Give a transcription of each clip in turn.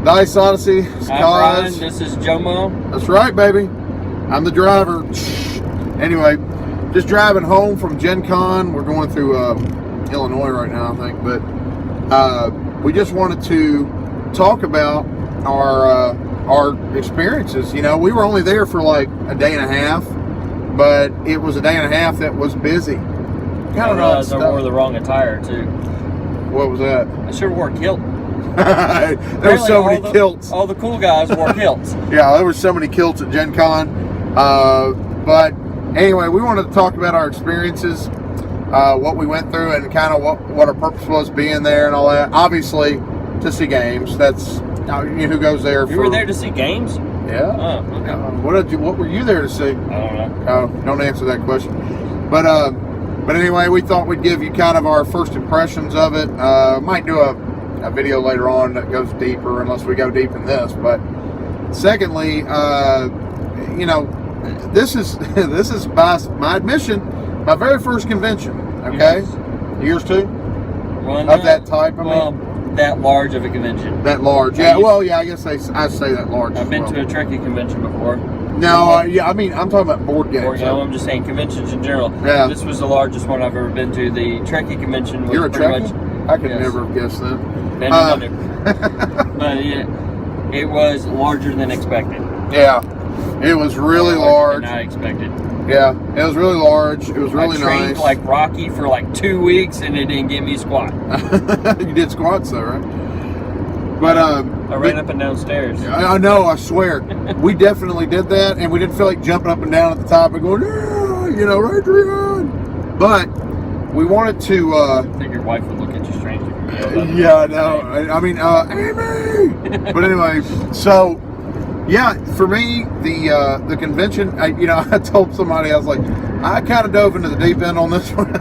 Dice Odyssey. I'm Brian. This is Jomo. That's right, baby. I'm the driver. Anyway, just driving home from Gencon. We're going through Illinois right now, I think. But we just wanted to talk about our experiences. You know, we were only there for like a day and a half, but it was a day and a half that was busy. I realized I wore the wrong attire too. What was that? I should have wore a kilt. There were so many kilts. All the cool guys wore kilts. Yeah, there were so many kilts at Gen Con. But anyway, we wanted to talk about our experiences, what we went through, and kind of what our purpose was being there and all that. Obviously, to see games. That's who goes there. You were there to see games? Yeah. Oh, okay. What were you there to see? I don't know. Oh, don't answer that question. But anyway, we thought we'd give you kind of our first impressions of it. Might do a video later on that goes deeper, unless we go deep in this. But secondly, this is by my admission, my very first convention. Okay, yours too. Well, of that type. That large of a convention. That large, yeah. Well, yeah. I guess I say that large. I've been to a Trekkie convention before. No, yeah. I mean, I'm talking about board games. I'm just saying conventions in general. Yeah. This was the largest one I've ever been to. The Trekkie convention was You're a pretty Trekkie? much. I could never have guessed that. But it was larger than expected. Yeah, it was really large. Than I expected. Yeah, it was really large. It was really I trained nice. like Rocky for like 2 weeks, and it didn't give me squat. You did squats though, right? But I ran up and down stairs. I know. I swear, we definitely did that, and we didn't feel like jumping up and down at the top and going, right there. But we wanted to. I think your wife would look at you strange if you yelled at her. Yeah, I know. I mean, Amy. But anyway, so. Yeah, for me, the convention, I told somebody, I was like, I kind of dove into the deep end on this one.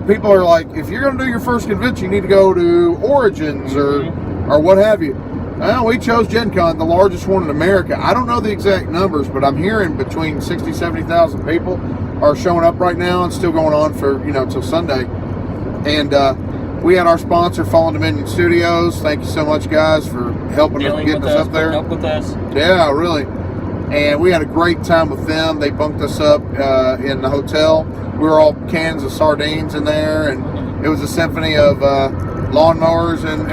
People are like, if you're going to do your first convention, you need to go to Origins or what have you. Well, we chose Gen Con, the largest one in America. I don't know the exact numbers, but I'm hearing between 60,000, 70,000 people are showing up right now and still going on for, till Sunday. And we had our sponsor, Fallen Dominion Studios. Thank you so much, guys, for helping us, getting us up there. Help with us. Yeah, really. And we had a great time with them. They bunked us up in the hotel. We were all cans of sardines in there, and it was a symphony of lawnmowers and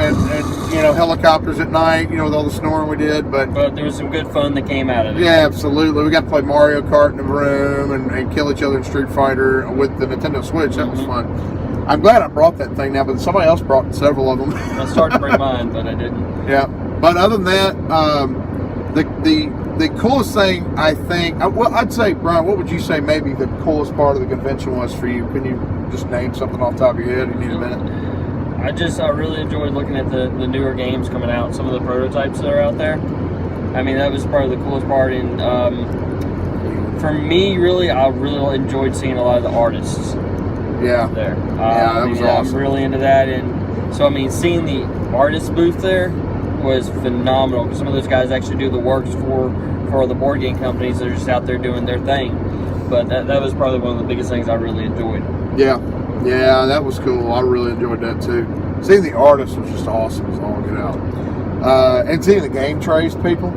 helicopters at night. With all the snoring we did, but there was some good fun that came out of it. Yeah, absolutely. We got to play Mario Kart in the room and kill each other in Street Fighter with the Nintendo Switch. That was fun. I'm glad I brought that thing now, but somebody else brought several of them. I started to bring mine, but I didn't. Yeah, but other than that, the coolest thing I think, I'd say, Brian, what would you say maybe the coolest part of the convention was for you? Can you just name something off the top of your head? You need a minute. I really enjoyed looking at the newer games coming out, some of the prototypes that are out there. I mean, that was probably the coolest part. And for me, really, I really enjoyed seeing a lot of the artists. Yeah. There. That was awesome. I'm really into that. And so, seeing the artist booth there was phenomenal, because some of those guys actually do the works for the board game companies that are just out there doing their thing. But that was probably one of the biggest things I really enjoyed. Yeah, that was cool. I really enjoyed that too. Seeing the artists was just awesome as all get out. And seeing the game trays people.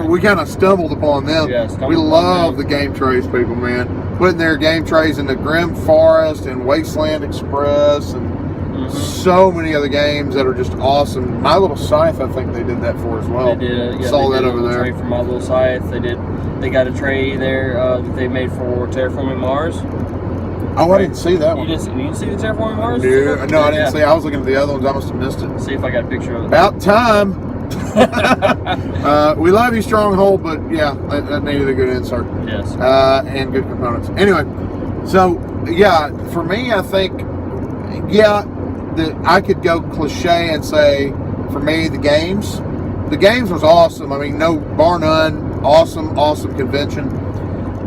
We kind of stumbled upon them. Yeah, we love the game trays people, man. Putting their game trays in the Grim Forest and Wasteland Express and so many other games that are just awesome. My Little Scythe, I think they did that for as well. They did. Saw that over there. Tray for My Little Scythe. They got a tray there that they made for Terraforming Mars. Oh, I didn't see that one. You didn't see the Terraforming Mars? No, I didn't see. I was looking at the other ones. I must have missed it. See if I got a picture of it. About time. We love you, Stronghold, but yeah, that needed a good insert. Yes. And good components. Anyway, so yeah, for me, I think, I could go cliche and say, for me, the games was awesome. I mean, no, bar none, awesome convention.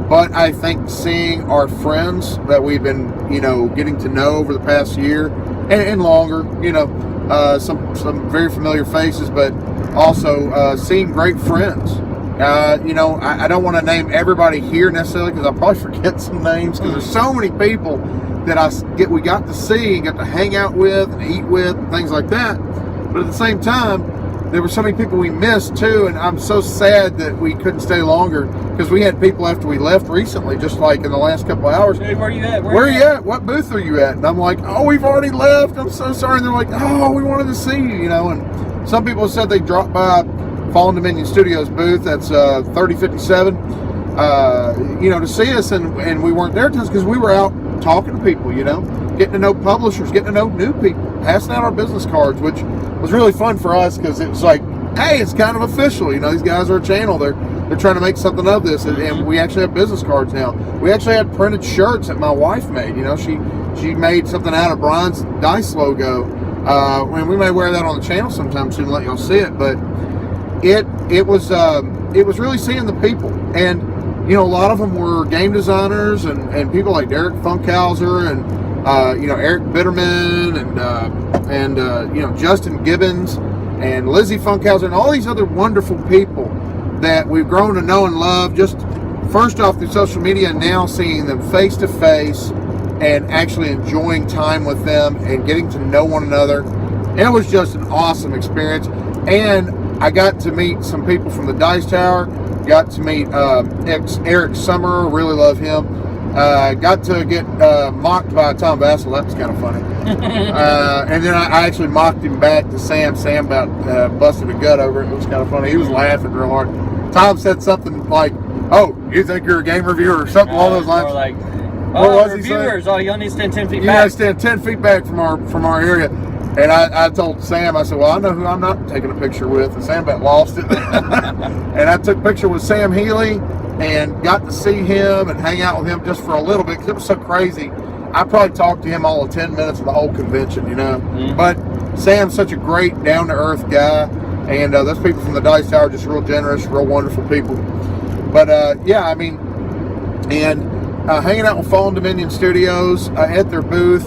But I think seeing our friends that we've been, getting to know over the past year and longer, some very familiar faces, but also seeing great friends. I don't want to name everybody here necessarily, because I'll probably forget some names, because there's so many people that we got to see and got to hang out with and eat with and things like that. But at the same time, there were so many people we missed too, and I'm so sad that we couldn't stay longer because we had people after we left recently, just like in the last couple of hours. Hey, where are you at? Where are you at? What booth are you at? And I'm like, oh, we've already left. I'm so sorry. And they're like, oh, we wanted to see you, you know. And some people said they dropped by Fallen Dominion Studios booth. That's 3057. You know, to see us, and we weren't there because we were out talking to people, you know, getting to know publishers, getting to know new people, passing out our business cards, which was really fun for us because it was like, hey, it's kind of official, you know, these guys are a channel, they're trying to make something of this, and we actually have business cards now. We actually had printed shirts that my wife made, you know, she made something out of Brian's Dice logo, and we may wear that on the channel sometime soon, let y'all see it, but it was really seeing the people, and you know, a lot of them were game designers and people like Derek Funkhauser and you know, Eric Bitterman and you know, Justin Gibbons and Lizzie Funkhauser and all these other wonderful people that we've grown to know and love, just first off through social media, and now seeing them face to face and actually enjoying time with them and getting to know one another. It was just an awesome experience, and I got to meet some people from the Dice Tower. Got to meet Eric Summer, really love him. Got to get mocked by Tom Vassell, that was kind of funny. And then I actually mocked him back to Sam. Sam about busted a gut over it. It was kind of funny. He was laughing real hard. Tom said something like, oh, you think you're a game reviewer or something along those lines. Or like, oh, reviewers, oh, y'all need to stand 10 feet back. You gotta stand 10 feet back from our area. And I told Sam, I said, well, I know who I'm not taking a picture with. And Sam about lost it. And I took a picture with Sam Healy and got to see him and hang out with him just for a little bit because it was so crazy. I probably talked to him all of 10 minutes of the whole convention, you know. Mm-hmm. But Sam's such a great, down-to-earth guy. And those people from the Dice Tower are just real generous, real wonderful people. But, yeah, I mean, and hanging out with Fallen Dominion Studios at their booth,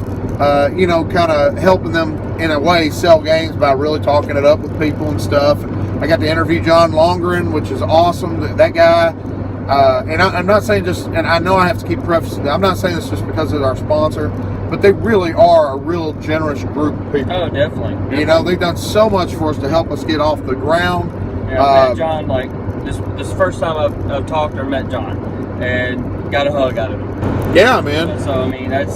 you know, kind of helping them in a way sell games by really talking it up with people and stuff. And I got to interview John Longren, which is awesome. That guy, and I'm not saying just, and I know I have to keep prefacing that, I'm not saying this just because of our sponsor, but they really are a real generous group of people. Oh, definitely. You know, they've done so much for us to help us get off the ground. Yeah, I met John, like, this first time I've talked or met John, and got a hug out of him. Yeah, man. So, I mean, it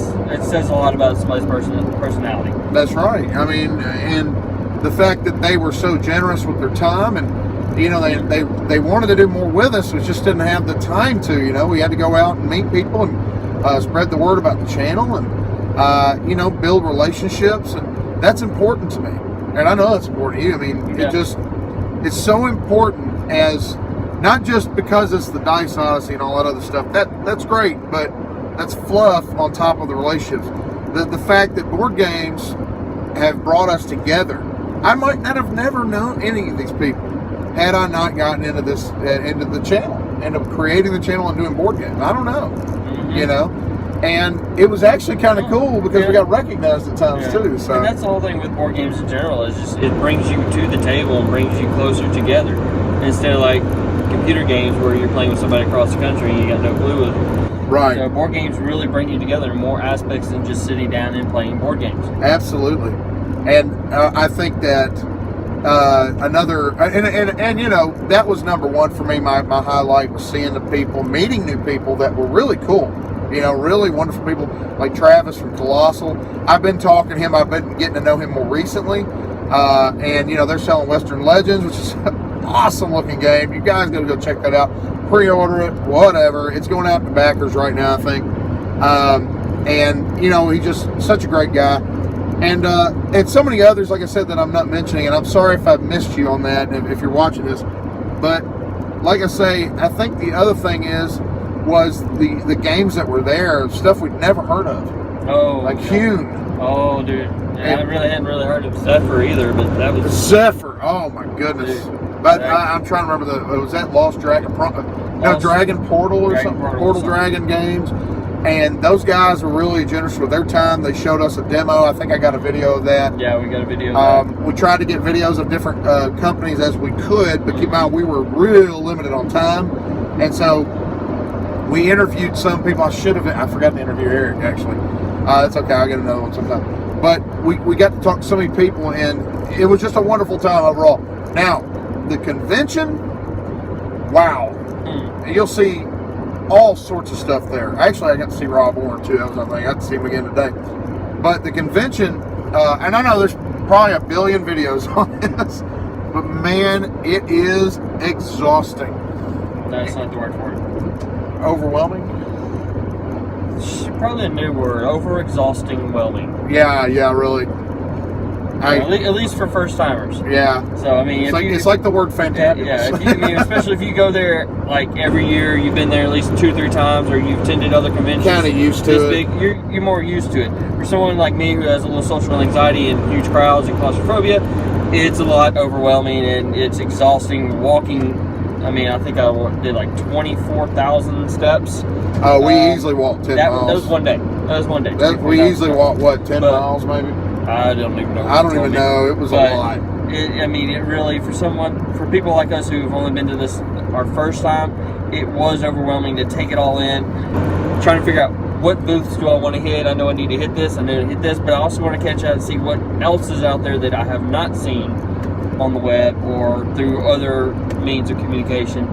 says a lot about somebody's personality. That's right. I mean, and the fact that they were so generous with their time, and, you know, they wanted to do more with us, we just didn't have the time to, you know. We had to go out and meet people and spread the word about the channel and, you know, build relationships, and that's important to me. And I know it's important to you. I mean, it's so important, as not just because it's the Dice Odyssey and all that other stuff. That's great, but that's fluff on top of the relationships. The fact that board games have brought us together. I might not have never known any of these people had I not gotten into this, into the channel, into creating the channel and doing board games. I don't know, you know. And it was actually kind of cool because we got recognized at times too. So and that's the whole thing with board games in general, is just it brings you to the table and brings you closer together, instead of like computer games where you're playing with somebody across the country and you got no clue with them. Right. So board games really bring you together in more aspects than just sitting down and playing board games. Absolutely. And I think that another, and you know, that was number one for me. My highlight was seeing the people, meeting new people that were really cool. You know, really wonderful people like Travis from Colossal. I've been talking to him. I've been getting to know him more recently. And, you know, they're selling Western Legends, which is an awesome looking game. You guys got to go check that out. Pre-order it, whatever. It's going out to backers right now, I think. And, you know, he's just such a great guy. And so many others, like I said, that I'm not mentioning. And I'm sorry if I've missed you on that, if you're watching this. But, like I say, I think the other thing was the games that were there, stuff we'd never heard of. Oh. Like Hune. Oh, dude. Yeah, I hadn't really heard of Zephyr either, but that was... Zephyr. Oh, my goodness. Dude, but I'm trying to remember, was that Lost Dragon? Dragon Portal or something? Portal Dragon games. And those guys were really generous with their time. They showed us a demo. I think I got a video of that. Yeah, we got a video of that. We tried to get videos of different companies as we could, but keep in mind, we were real limited on time. And so we interviewed some people. I forgot to interview Eric, actually. It's okay, I'll get another one sometime. But we got to talk to so many people, and it was just a wonderful time overall. Now, the convention, wow. You'll see all sorts of stuff there. Actually, I got to see Rob Warren too. I got to see him again today. But the convention, and I know there's probably a billion videos on this, but man, it is exhausting. That's not the word for it. Overwhelming? Probably a new word. Over-exhausting whelming. Yeah, really. At least for first timers. Yeah. So I mean, it's like the word fantabulous. Yeah. Especially if you go there like every year, you've been there at least 2 or 3 times, or you've attended other conventions. Kind of used to it. You're more used to it. For someone like me who has a little social anxiety and huge crowds and claustrophobia, it's a lot overwhelming and it's exhausting walking. I mean, I think I did like 24,000 steps. Oh, we easily walked 10 miles. That was one day. We easily walked, 10 miles maybe? I don't even know. I don't even know. It was a lot. It really, for people like us who've only been to this our first time, it was overwhelming to take it all in, trying to figure out what booths do I want to hit. I know I need to hit this, I know to hit this, but I also want to catch out and see what else is out there that I have not seen on the web or through other means of communication.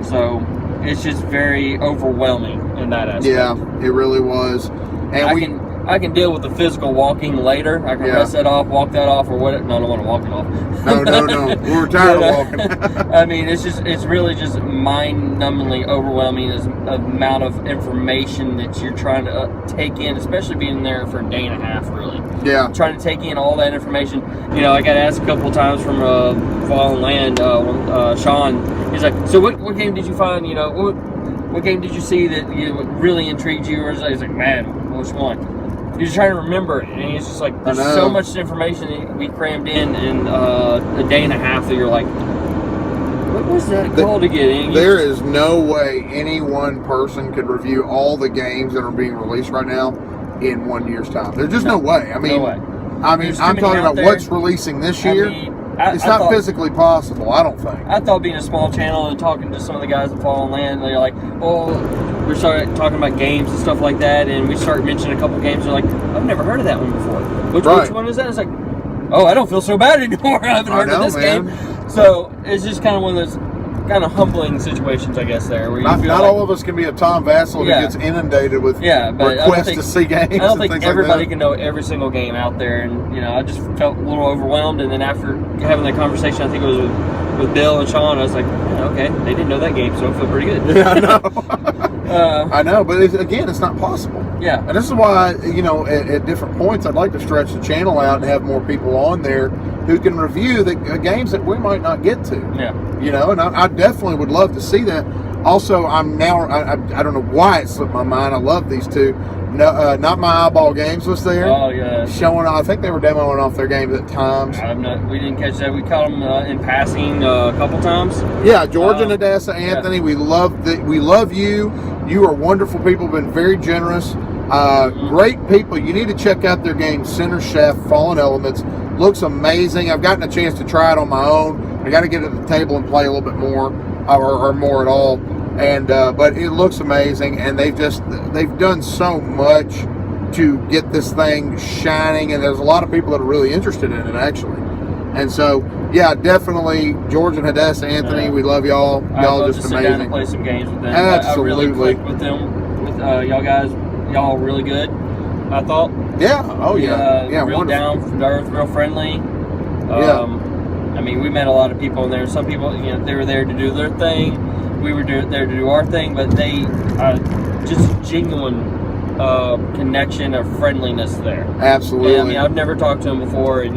So it's just very overwhelming in that aspect. Yeah, it really was. And I can deal with the physical walking later. I can rest that off, walk that off, or what? No, I don't want to walk it off. No. We're tired of walking. I mean, it's really just mind-numbingly overwhelming as amount of information that you're trying to take in, especially being there for a day and a half, really. Yeah. Trying to take in all that information. You know, I got asked a couple of times from Fallen Land, Sean. He's like, so what game did you find, you know, what game did you see that really intrigued you? Or he's like, man, which one? You're just trying to remember it, and it's just like there's so much information that we crammed in a day and a half that you're like, what was that called again? There is no way any one person could review all the games that are being released right now in 1 year's time. There's just no way. I mean, I'm talking about what's releasing this year. It's not physically possible, I don't think. I thought being a small channel and talking to some of the guys at Fallen Land, they're like, we started talking about games and stuff like that, and we started mentioning a couple games. They're like, I've never heard of that one before. Which one is that? It's like, oh, I don't feel so bad anymore. I haven't heard of this game. So it's just kind of one of those kind of humbling situations, I guess, there. Where you not all of us can be a Tom Vassell that gets inundated with requests to see games. I don't think everybody can know every single game out there, and I just felt a little overwhelmed. And then after having that conversation, I think it was with Bill and Sean, I was like, okay, they didn't know that game, so I feel pretty good. Yeah, I know. I know, but it's not possible. Yeah. And this is why, at different points, I'd like to stretch the channel out and have more people on there who can review the games that we might not get to. Yeah. And I definitely would love to see that. Also, I'm now, I don't know why it slipped my mind. I love these two. No, Not My Eyeball Games was there. Oh, yeah. Showing, I think they were demoing off their games at times. We didn't catch that. We caught them in passing a couple times. Yeah, George and Adessa Anthony, we love you. You are wonderful people, been very generous. Great people. You need to check out their game, Center Chef, Fallen Elements. Looks amazing. I've gotten a chance to try it on my own. I got to get at the table and play a little bit more, or more at all. And but it looks amazing, and they've done so much to get this thing shining. And there's a lot of people that are really interested in it, actually. And so, yeah, definitely George and Hadassah Anthony, we love y'all. Y'all just amazing. Sit down and play some games with them. Absolutely. I really clicked with them, with y'all guys. Y'all really good, I thought. Yeah. Oh yeah. Real wonderful. Down to earth, real friendly. I mean, we met a lot of people in there. Some people, they were there to do their thing. We were there to do our thing, but they just genuine connection of friendliness there. Absolutely. And, I mean, I've never talked to them before, and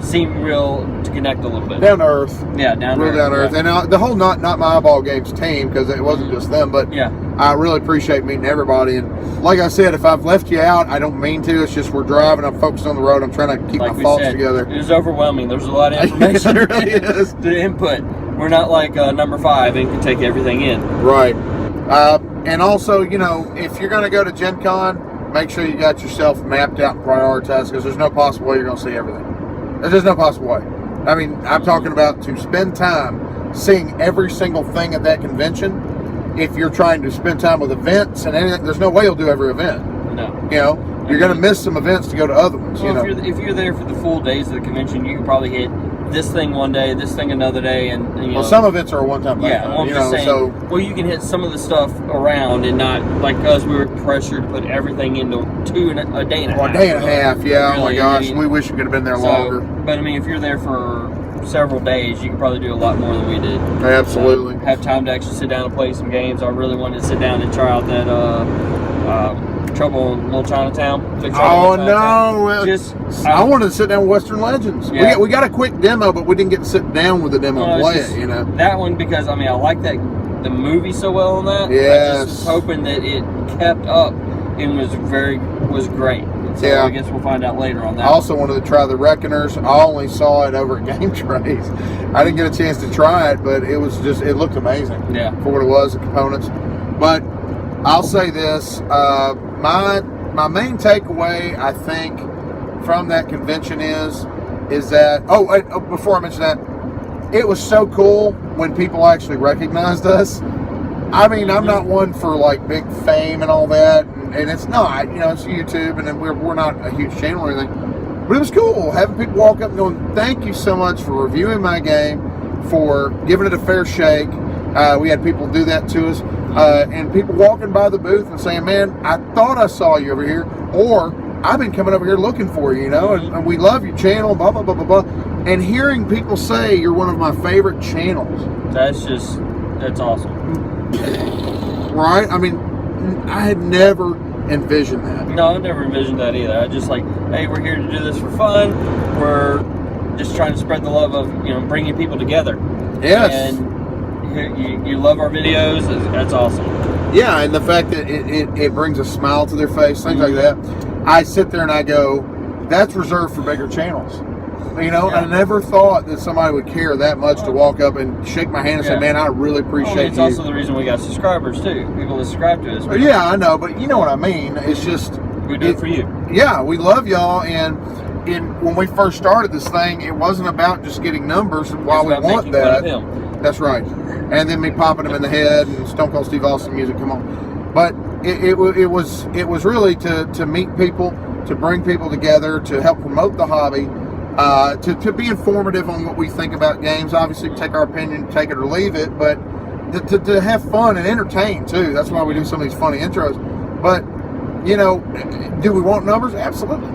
seemed real to connect a little bit. Down to earth. Yeah, down to earth. And the whole Not My Eyeball Games team, because it wasn't just them, but I really appreciate meeting everybody. And like I said, if I've left you out, I don't mean to. It's just we're driving. I'm focused on the road. I'm trying to keep my thoughts together. It was overwhelming. There's a lot of information it really is. to input. We're not like number 5 and can take everything in. Right. And also, if you're going to go to Gencon, make sure you got yourself mapped out and prioritized, because there's no possible way you're going to see everything. There's just no possible way. I mean, I'm talking about to spend time seeing every single thing at that convention. If you're trying to spend time with events and anything, there's no way you'll do every event. No. You're going to miss some events to go to other ones. Well, if you're there for the full days of the convention, you can probably hit this thing one day, this thing another day, and you know, well, some events are a one-time thing. Yeah, well, I'm just saying. So well, you can hit some of the stuff around and not like us. We were pressured to put everything into a day and a half. a day and a half. Yeah. Really, Oh my gosh, I mean, we wish we could have been there so, longer. But I mean, if you're there for several days, you can probably do a lot more than we did. Absolutely. Have time to actually sit down and play some games. I really wanted to sit down and try out that Trouble in Little Chinatown. Big Trouble in Little Chinatown. Just I wanted to sit down with Western Legends. Yeah. We got a quick demo, but we didn't get to sit down with the demo and play it. You know, that one because I mean I like the movie so well on that. Yes. I just was hoping that it kept up and was great. So Yeah. I guess we'll find out later on that. I also wanted to try the Reckoners. I only saw it over at Game Trays. I didn't get a chance to try it, but it looked amazing. Yeah. For what it was, the components. But I'll say this: my main takeaway, I think, from that convention is that before I mention that, it was so cool when people actually recognized us. I mean, I'm not one for like big fame and all that, and it's not, it's YouTube, and we're not a huge channel or anything. But it was cool having people walk up and going, "Thank you so much for reviewing my game, for giving it a fair shake." We had people do that to us, and people walking by the booth and saying, "Man, I thought I saw you over here," or "I've been coming over here looking for you," and we love your channel, blah blah blah blah blah. And hearing people say you're one of my favorite channels, that's awesome. Right? I mean, I had never envisioned that. No, I never envisioned that either. I just like, hey, we're here to do this for fun. We're just trying to spread the love of, bringing people together. Yes. And you love our videos. That's awesome. Yeah, and the fact that it brings a smile to their face, things like that. I sit there and I go, that's reserved for bigger channels. Yeah. I never thought that somebody would care that much to walk up and shake my hand and say, "Man, I really appreciate it's you." also the reason we got subscribers too. People that subscribe to us. Yeah, I know, but you know what I mean. It's just we do it for you. Yeah, we love y'all, and when we first started this thing, it wasn't about just getting numbers. While we want that, that's right. And then me popping them in the head and Stone Cold Steve Austin music, come on. But it was really to meet people, to bring people together, to help promote the hobby. To be informative on what we think about games. Obviously, take our opinion, take it or leave it, but to have fun and entertain too. That's why we do some of these funny intros. But do we want numbers? Absolutely.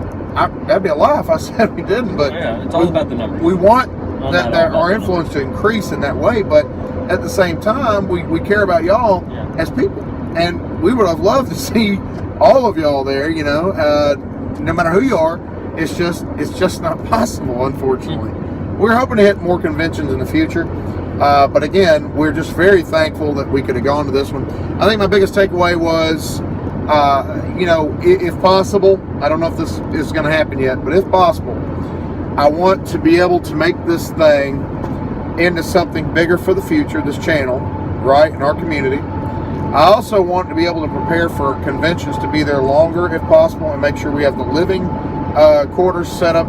That'd be a lie if I said we didn't. But yeah, it's all about the numbers. We want that our influence to increase in that way, but at the same time, we care about y'all as people, and we would have loved to see all of y'all there. No matter who you are. It's just not possible, unfortunately. We're hoping to hit more conventions in the future, but again, we're just very thankful that we could have gone to this one. I think my biggest takeaway was, if possible, I don't know if this is going to happen yet, but if possible, I want to be able to make this thing into something bigger for the future, this channel, right, in our community. I also want to be able to prepare for conventions to be there longer, if possible, and make sure we have the living quarters set up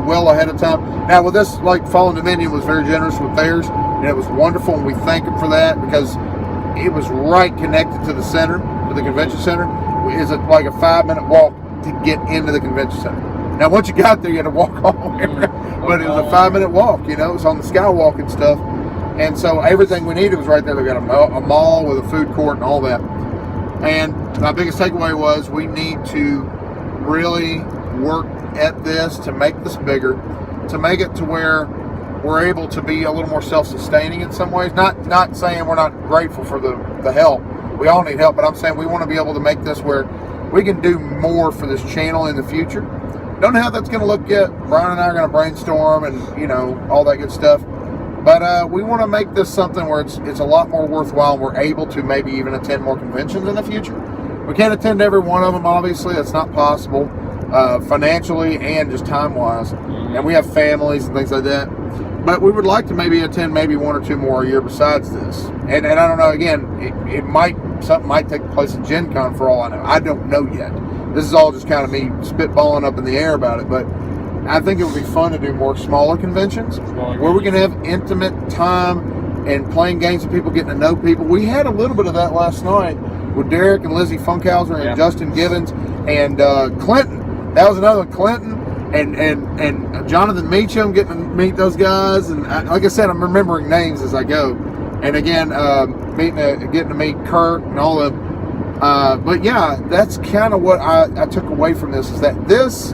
well ahead of time. Now with this, like Fallen Dominion was very generous with theirs, and it was wonderful, and we thank them for that because it was right connected to the center, to the convention center. It's like a 5-minute walk to get into the convention center. Now once you got there, you had to walk all the way around, but it was a 5-minute walk. It was on the skywalk and stuff, and so everything we needed was right there. They got a mall with a food court and all that. And my biggest takeaway was we need to really work at this to make this bigger, to make it to where we're able to be a little more self-sustaining in some ways. Not saying we're not grateful for the help. We all need help, but I'm saying we want to be able to make this where we can do more for this channel in the future. Don't know how that's going to look yet. Brian and I are going to brainstorm and all that good stuff. But we want to make this something where it's a lot more worthwhile, and we're able to maybe even attend more conventions in the future. We can't attend every one of them, obviously. That's not possible. Financially and just time-wise, and we have families and things like that. But we would like to maybe attend maybe 1 or 2 more a year besides this. And I don't know. Again, something might take place at Gencon for all I know. I don't know yet. This is all just kind of me spitballing up in the air about it. But I think it would be fun to do more smaller conventions where we can have intimate time and playing games with people, getting to know people. We had a little bit of that last night with Derek and Lizzie Funkhauser and Justin Gibbons and Clinton. That was another one. Clinton and Jonathan Meacham, getting to meet those guys, and like I said, I'm remembering names as I go, and again, getting to meet Kurt and all of them. But yeah, that's kind of what I took away from this, is that this,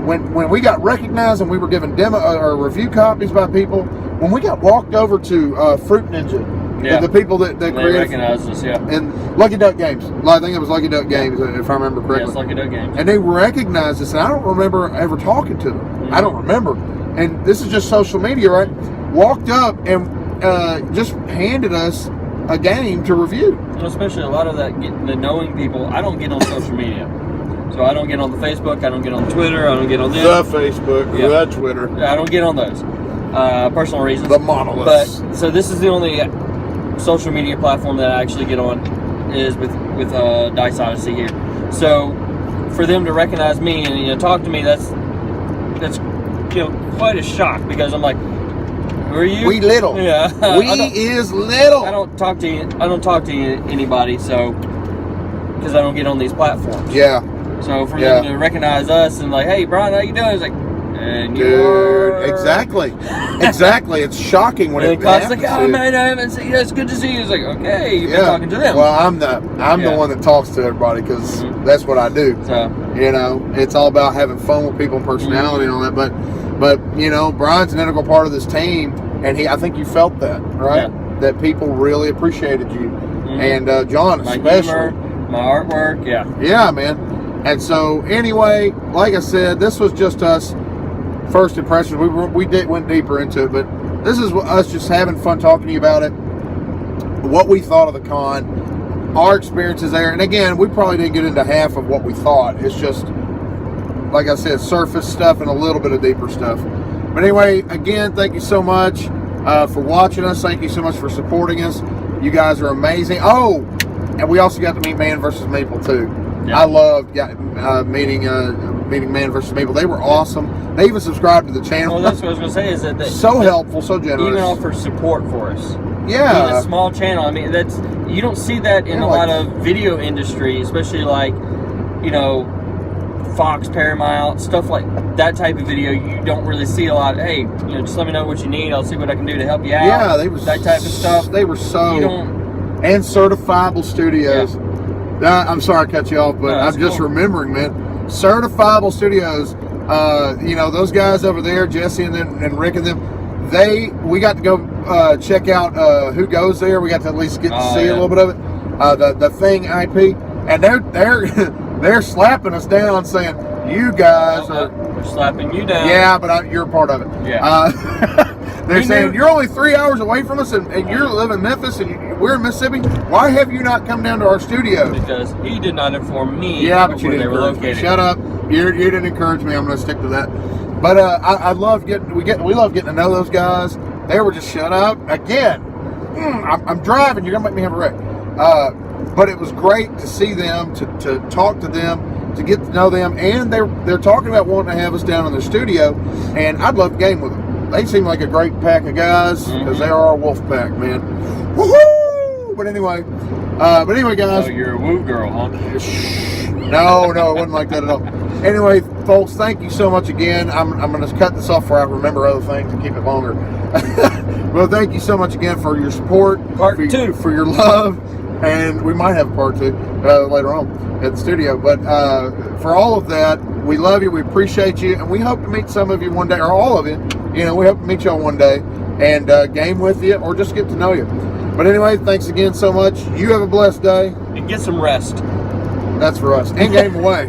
when we got recognized and we were given demo or review copies by people, when we got walked over to Fruit Ninja. Yeah. The people that created, recognized us, yeah. And Lucky Duck Games. I think it was Lucky Duck Games, if I remember correctly. Yeah, it's Lucky Duck Games. And they recognized us, and I don't remember ever talking to them. Mm-hmm. I don't remember. And this is just social media, right? Walked up and just handed us a game to review. And especially a lot of that, the knowing people, I don't get on social media. So I don't get on the Facebook, I don't get on Twitter, I don't get on this. The Facebook, the Twitter. I don't get on those. Personal reasons. The monoliths. But, so this is the only social media platform that I actually get on is with Dice Odyssey here. So for them to recognize me and talk to me, that's quite a shock, because I'm like, who are you? We little. Yeah. We is little. I don't talk to anybody, so because I don't get on these platforms. Yeah. So for them to recognize us and like, hey Brian, how you doing? It's like, and dude, exactly. It's shocking when it happens. Like, oh man, I haven't seen you. It's good to see you. It's like, okay, you've been talking to them. Well, I'm the one that talks to everybody, because that's what I do. So it's all about having fun with people and personality and all that. But Brian's an integral part of this team, and I think you felt that, right? Yeah. That people really appreciated you, and John especially. Humor, my artwork, yeah, man. And so anyway, like I said, this was just us. First impressions. We went deeper into it, but this is us just having fun talking to you about it, what we thought of the con, our experiences there. And again, we probably didn't get into half of what we thought. It's just, like I said, surface stuff and a little bit of deeper stuff. But anyway, again, thank you so much for watching us. Thank you so much for supporting us. You guys are amazing. Oh, and we also got to meet Man vs. Maple too. Yeah. I loved meeting Man vs. Maple. They were awesome. They even subscribed to the channel. Well, that's what I was going to say, is that so helpful, so generous. Even offer support for us. Yeah. Being a small channel. I mean, you don't see that in a lot of video industry, especially like, Fox, Paramount, stuff like that type of video. You don't really see a lot. Hey, just let me know what you need. I'll see what I can do to help you out. Yeah, they were that type of stuff. They were and certifiable studios. Yeah. I'm sorry I cut you off, but I'm just remembering, man. Certifiable studios. Those guys over there, Jesse and Rick and them, we got to go check out Who Goes There. We got to at least get to see a little bit of it. The Thing IP, and they're slapping us down, saying you guys are slapping you down. Yeah, but you're a part of it. Yeah. They're saying you're only 3 hours away from us, and you live in Memphis, and we're in Mississippi. Why have you not come down to our studio? Because he did not inform me. Yeah, but you where didn't they were encourage located. Me. Shut up. You didn't encourage me. I'm going to stick to that. But I love we love getting to know those guys. They were just shut up again. I'm driving. You're going to make me have a wreck. But it was great to see them, to talk to them, to get to know them, and they're talking about wanting to have us down in their studio, and I'd love to game with them. They seem like a great pack of guys, because they are a wolf pack, man. Woohoo! But anyway, guys. Oh, you're a woo girl, huh? No, it wasn't like that at all. Anyway, folks, thank you so much again. I'm going to cut this off before I remember other things and keep it longer. Well, thank you so much again for your support. Part two. For your love. And we might have part two later on at the studio. But for all of that, we love you. We appreciate you. And we hope to meet some of you one day, or all of you. We hope to meet y'all one day and game with you, or just get to know you. But anyway, thanks again so much. You have a blessed day. And get some rest. That's for us. And game away.